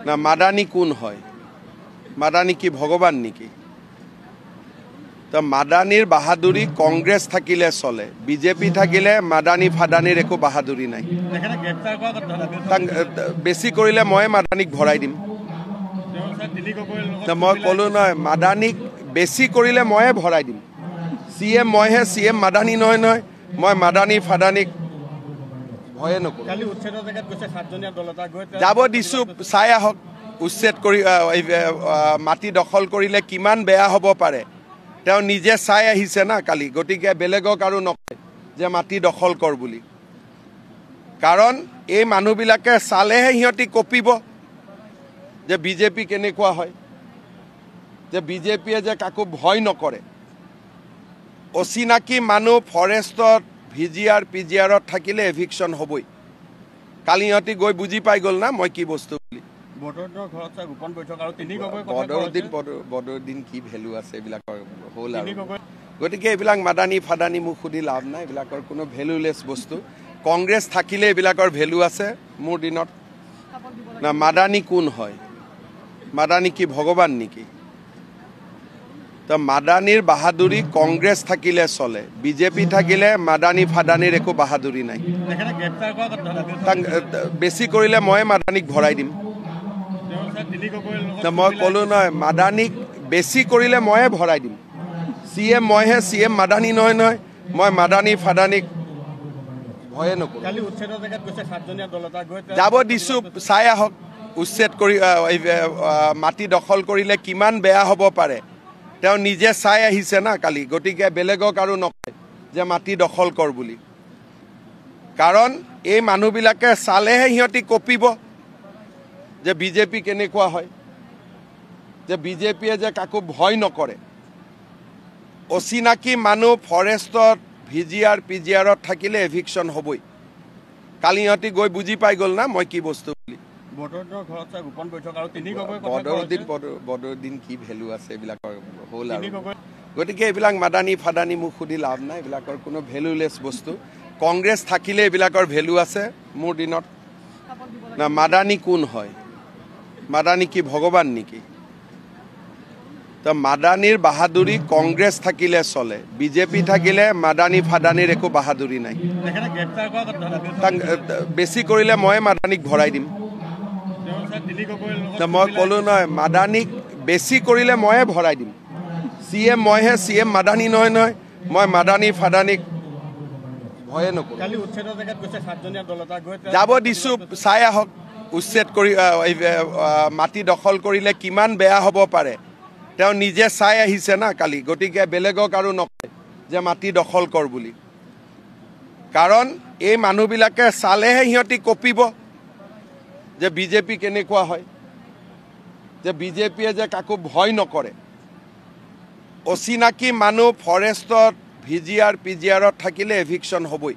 না মাদানী কোন হয়? মাদানী কি ভগবান নেকি? তো মাদানীর বাহাদুরি কংগ্রেস থাকিলে চলে, বিজেপি থাকিলে মাদানী ফাদানীর একো বাহাদুরি নাই। বেশি কৰিলে মই মাদানীক ভৰাই দিম। মই ক'লো নহয়, মাদানীক বেছি কৰিলে ময়ে ভৰাই দিম। CM মইহে, CM মাদানী নহয় নহয়। মই মাদানী ফাদানীক ভয়ে নকৰোঁ। যাব দিছোঁ, চাই আহক। উচ্ছেদ কৰি মাটি দখল কৰিলে কিমান বেয়া হ'ব পাৰে তেওঁ নিজে চাই আহিছে না কালি। গতিকে বেলেগক আৰু নকয় যে মাটি দখল কৰ বুলি। কাৰণ এই মানুহবিলাকে চালেহে সিহঁতি কঁপিব যে বিজেপি কেনেকুৱা হয়, যে বিজেপিয়ে যে কাকো ভয় নকৰে। অচিনাকি মানুহ ফৰেষ্টত VGR PGRত থাকিলে এভিকশ্যন হ'বই। কালি সিহঁতি গৈ বুজি পাই গ'ল না মই কি বস্তু বুলি। বদৰুদ্দিন কি ভেলু আছে এইবিলাকৰ হ'ল আৰু। গতিকে এইবিলাক মাদানী ফাদানী মোক সুধি লাভ নাই, এইবিলাকৰ কোনো ভেলুলেছ বস্তু। কংগ্ৰেছ থাকিলে এইবিলাকৰ ভেলু আছে মোৰ দিনত। না মাদানী কোন হয়? মাদানী কি ভগৱান নেকি? তো মাদানীৰ বাহাদুৰি কংগ্ৰেছ থাকিলে চলে, বিজেপি থাকিলে মাদানী ফাদানীৰ একো বাহাদুৰি নাই। বেছি কৰিলে ময়ে মাদানীক ভৰাই দিম। মই ক'লো নহয়, মাদানীক বেছি কৰিলে ময়ে ভৰাই দিম। CM মইহে, CM মাদানী নহয় নহয়। মই মাদানী ফাদানীক ভয়ে নকৰোঁ। যাব দিছোঁ, চাই আহক। উচ্ছেদ কৰি মাটি দখল কৰিলে কিমান বেয়া হ'ব পাৰে তেওঁ নিজে চাই আহিছে না কালি। গতিকে বেলেগক আৰু নকয় যে মাটি দখল কৰ বুলি। কাৰণ এই মানুহবিলাকে চালেহে সিহঁতি কঁপিব যে বিজেপি কেনেকুৱা হয়, যে বিজেপিয়ে যে কাকো ভয় নকৰে। অচিনাকি মানুহ ফৰেষ্টত VGR PGRত থাকিলে এভিকশ্যন হ'বই। কালি সিহঁতি গৈ বুজি পাই গ'ল না মই কি বস্তু বুলি। বদৰুদ্দিন কি ভেলু আছে এইবিলাকৰ হ'ল আৰু। গতিকে এইবিলাক মাদানী ফাদানী মোক সুধি লাভ নাই, এইবিলাকৰ কোনো ভেলুলেছ বস্তু। কংগ্ৰেছ থাকিলে এইবিলাকৰ ভেলু আছে মোৰ দিনত। না মাদানী কোন হয়? মাদানী কি ভগৱান নেকি? তো মাদানীৰ বাহাদুৰি কংগ্ৰেছ থাকিলে চলে, বিজেপি থাকিলে মাদানী ফাদানীৰ একো বাহাদুৰি নাই। বেছি কৰিলে ময়ে মাদানীক ভৰাই দিম। মই ক'লো নহয়, মাদানীক বেছি কৰিলে ময়ে ভৰাই দিম। CM মইহে, CM মাদানী নহয় নহয়। মই মাদানী ফাদানীক ভয়ে নকৰোঁ। যাব দিছোঁ, চাই আহক। উচ্ছেদ কৰি মাটি দখল কৰিলে কিমান বেয়া হ'ব পাৰে তেওঁ নিজে চাই আহিছে না কালি। গতিকে বেলেগক আৰু নকয় যে মাটি দখল কৰ বুলি। কাৰণ এই মানুহবিলাকে চালেহে সিহঁতি কঁপিব যে বিজেপি কেনেকুৱা হয়, যে বিজেপিয়ে যে কাকো ভয় নকৰে। অচিনাকি মানুহ ফৰেষ্টত VGR PGRত থাকিলে এভিকশ্যন হ'বই।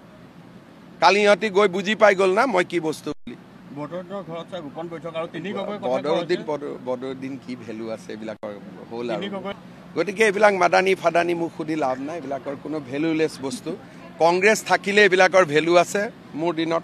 কালি সিহঁতি গৈ বুজি পাই গ'ল না মই কি বস্তু বুলি। বদৰুদ্দিন কি ভেলু আছে এইবিলাকৰ হ'ল আৰু। গতিকে এইবিলাক মাদানী ফাদানী মোক সুধি লাভ নাই, এইবিলাকৰ কোনো ভেলুলেছ বস্তু। কংগ্ৰেছ থাকিলে এইবিলাকৰ ভেলু আছে মোৰ দিনত।